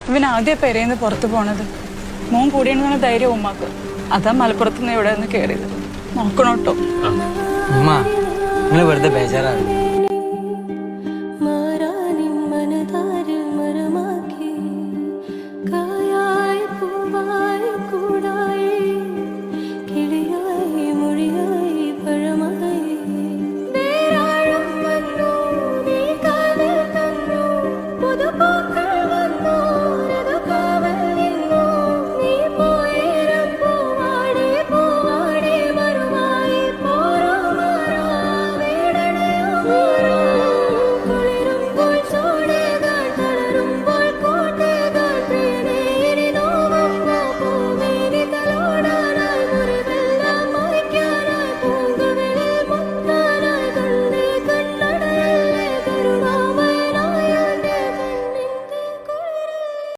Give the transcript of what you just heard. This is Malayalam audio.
ഇവൻ ആദ്യം പെരേന്ന് പുറത്തു പോണത്. മോൻ കൂടിയെന്ന് ധൈര്യം ഉമ്മാക്ക്. അതാ മലപ്പുറത്ത് നിന്ന് ഇവിടെ നിന്ന് കയറിയത്. നോക്കണോട്ടോ ഉമ്മ, നിങ്ങൾ വെറുതെ ബേജാറാവില്ല.